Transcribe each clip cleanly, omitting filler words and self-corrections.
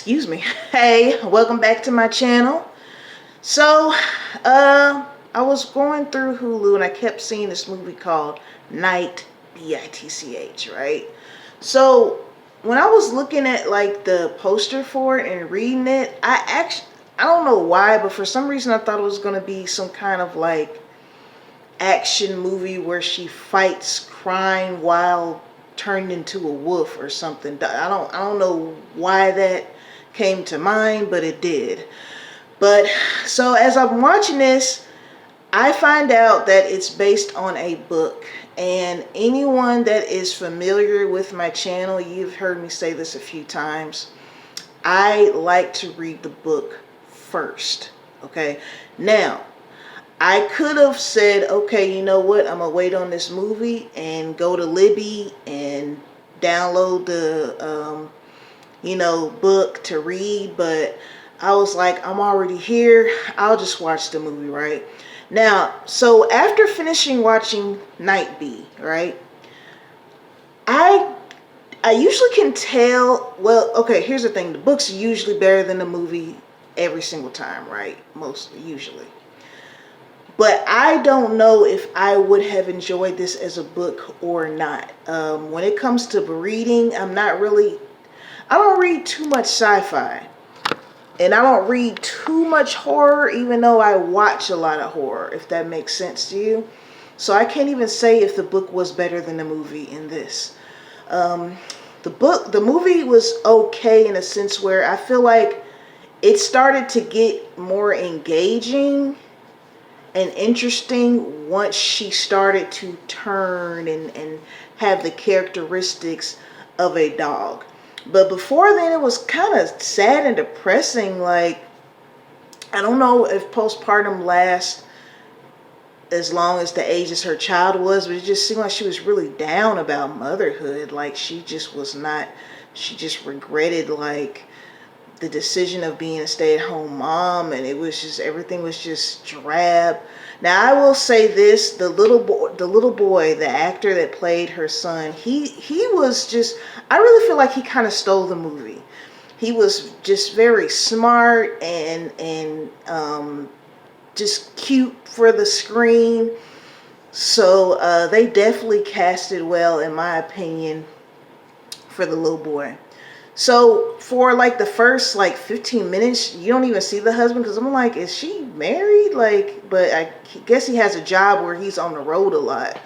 Excuse me. Hey, welcome back to my channel. So, I was going through Hulu and I kept seeing this movie called Night, B-I-T-C-H, right? So, when I was looking at like the poster for it and reading it, I don't know why, but for some reason I thought it was going to be some kind of like action movie where she fights crime while turned into a wolf or something. I don't know why that came to mind, but it did. But so as I'm watching this, I find out that it's based on a book. And anyone that is familiar with my channel, you've heard me say this a few times. I like to read the book first. Okay. Now, I could have said, okay, you know what? I'm going to wait on this movie and go to Libby and download the, book to read. But I was like, I'm already here. I'll just watch the movie, right? Now, so after finishing watching Nightbitch, right? I usually can tell, well, okay, here's the thing. The book's usually better than the movie every single time, right? Usually. But I don't know if I would have enjoyed this as a book or not. When it comes to reading, I don't read too much sci-fi. And I don't read too much horror, even though I watch a lot of horror, if that makes sense to you. So I can't even say if the book was better than the movie in this. The movie was okay in a sense where I feel like it started to get more engaging and interesting once she started to turn and have the characteristics of a dog. But before then, it was kind of sad and depressing. Like, I don't know if postpartum lasts as long as the age as her child was, but it just seemed like she was really down about motherhood. Like, she just regretted, like, the decision of being a stay-at-home mom, and everything was just drab. Now, I will say this: the little boy, the actor that played her son, he was just, I really feel like he kind of stole the movie. He was just very smart and just cute for the screen. So they definitely casted well, in my opinion, for the little boy. So for like the first like 15 minutes, you don't even see the husband, because I'm like, is she married? Like, but I guess he has a job where he's on the road a lot.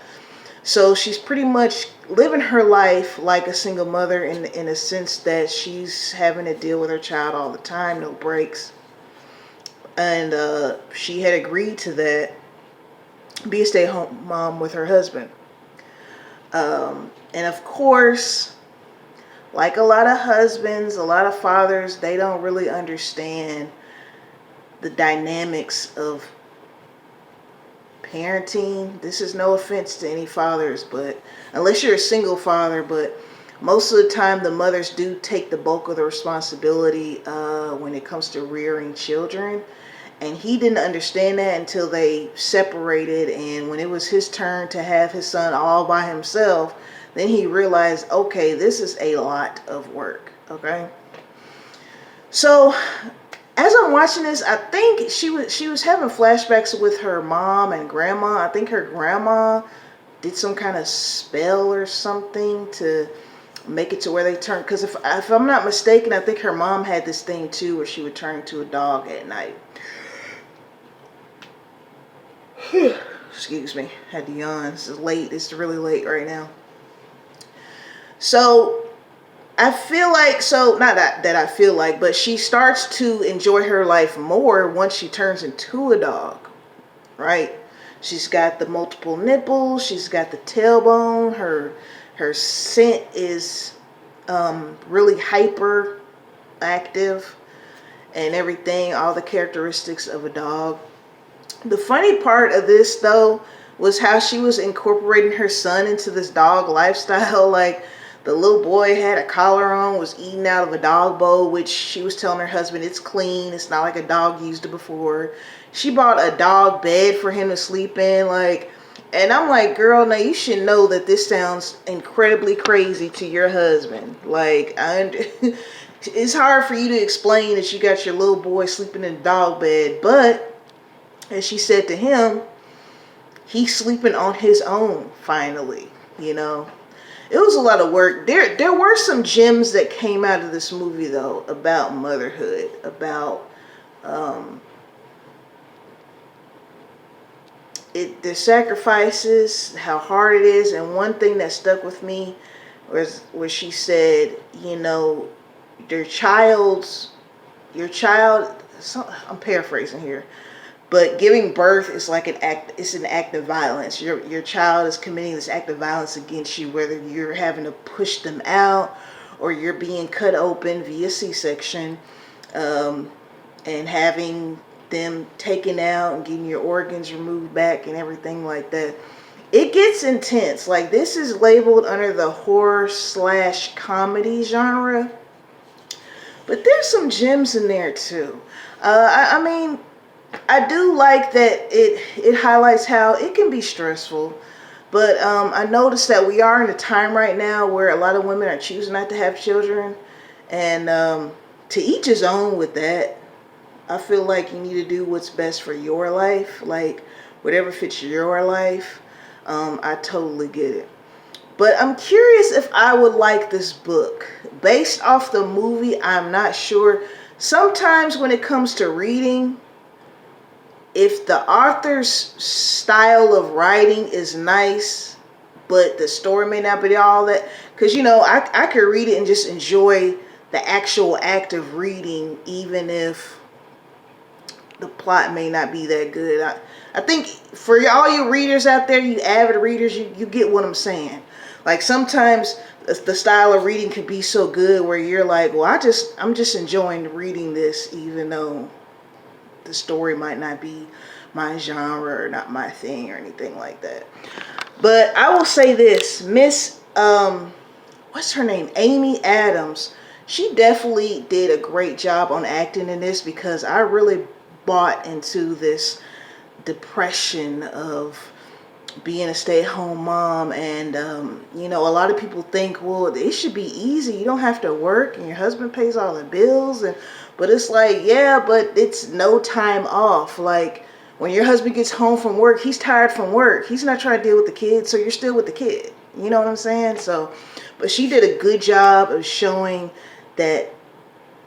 So she's pretty much living her life like a single mother in a sense that she's having to deal with her child all the time, no breaks. And she had agreed to that, be a stay-at-home mom with her husband. And of course, like a lot of husbands, a lot of fathers, they don't really understand the dynamics of parenting. This is no offense to any fathers, but unless you're a single father, but most of the time the mothers do take the bulk of the responsibility when it comes to rearing children. And he didn't understand that until they separated, and when it was his turn to have his son all by himself, then he realized, okay, this is a lot of work, okay? So as I'm watching this, I think she was having flashbacks with her mom and grandma. I think her grandma did some kind of spell or something to make it to where they turn. Because if I'm not mistaken, I think her mom had this thing too, where she would turn into a dog at night. Excuse me, had to yawn. This is late. It's really late right now. So I feel like, not that I feel like, but she starts to enjoy her life more once she turns into a dog, right? She's got the multiple nipples. She's got the tailbone. Her scent is really hyper active and everything, all the characteristics of a dog. The funny part of this, though, was how she was incorporating her son into this dog lifestyle. Like, the little boy had a collar on, was eating out of a dog bowl, which she was telling her husband, it's clean. It's not like a dog used it before. She bought a dog bed for him to sleep in. Like, And I'm like, girl, now you should know that this sounds incredibly crazy to your husband. Like, it's hard for you to explain that you got your little boy sleeping in a dog bed, but as she said to him, he's sleeping on his own finally. You know, it was a lot of work. There were some gems that came out of this movie though about motherhood, about the sacrifices, how hard it is. And one thing that stuck with me was where she said, you know, your child, I'm paraphrasing here, but giving birth is like it's an act of violence. Your child is committing this act of violence against you, whether you're having to push them out or you're being cut open via C-section, and having them taken out and getting your organs removed back and everything like that. It gets intense. Like, this is labeled under the horror / comedy genre, but there's some gems in there too. I mean, I do like that it highlights how it can be stressful, but I noticed that we are in a time right now where a lot of women are choosing not to have children, and to each his own with that. I feel like you need to do what's best for your life, like whatever fits your life. I totally get it. But I'm curious if I would like this book. Based off the movie, I'm not sure. Sometimes when it comes to reading, if the author's style of writing is nice, but the story may not be all that, because, you know, I could read it and just enjoy the actual act of reading, even if the plot may not be that good. I think for all you readers out there, you avid readers, you get what I'm saying. Like, sometimes the style of reading can be so good where you're like, well, I'm just enjoying reading this, even though the story might not be my genre or not my thing or anything like that. But I will say this, Miss what's her name, Amy Adams, she definitely did a great job on acting in this, because I really bought into this depression of being a stay-at-home mom. And you know, a lot of people think, well, it should be easy, you don't have to work and your husband pays all the bills. But it's like, yeah, but it's no time off. Like, when your husband gets home from work, he's tired from work, he's not trying to deal with the kids, so you're still with the kid, you know what I'm saying? So, but she did a good job of showing that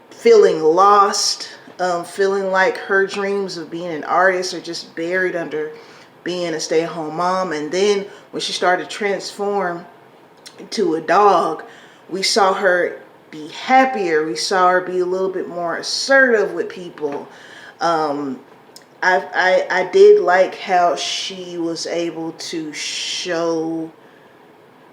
feeling lost, feeling like her dreams of being an artist are just buried under being a stay-at-home mom. And then when she started to transform into a dog, we saw her be happier. We saw her be a little bit more assertive with people. I did like how she was able to show,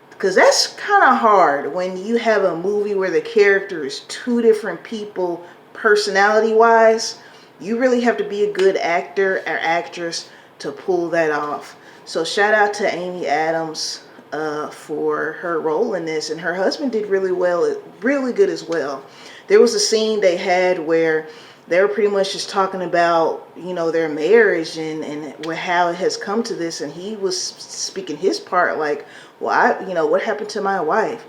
because that's kind of hard when you have a movie where the character is two different people personality wise. You really have to be a good actor or actress to pull that off. So shout out to Amy Adams for her role in this, and her husband did really well, really good as well. There was a scene they had where they were pretty much just talking about, you know, their marriage and how it has come to this, and he was speaking his part like, well, you know, what happened to my wife?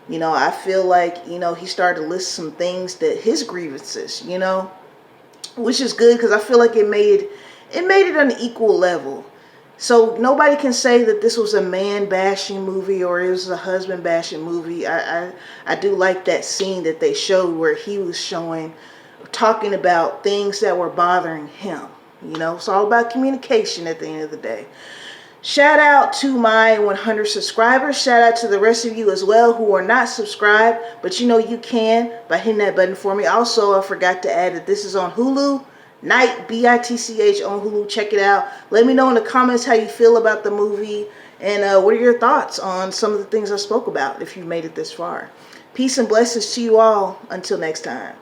You know, I feel like, you know, he started to list some things that his grievances, you know, which is good, because I feel like it made it an equal level. So nobody can say that this was a man bashing movie or it was a husband bashing movie. I do like that scene that they showed where he was talking about things that were bothering him. You know, it's all about communication at the end of the day. Shout out to my 100 subscribers. Shout out to the rest of you as well who are not subscribed, but you know you can by hitting that button for me. Also, I forgot to add that this is on Hulu. Nightbitch on Hulu. Check it out. Let me know in the comments how you feel about the movie, and what are your thoughts on some of the things I spoke about if you made it this far. Peace and blessings to you all. Until next time.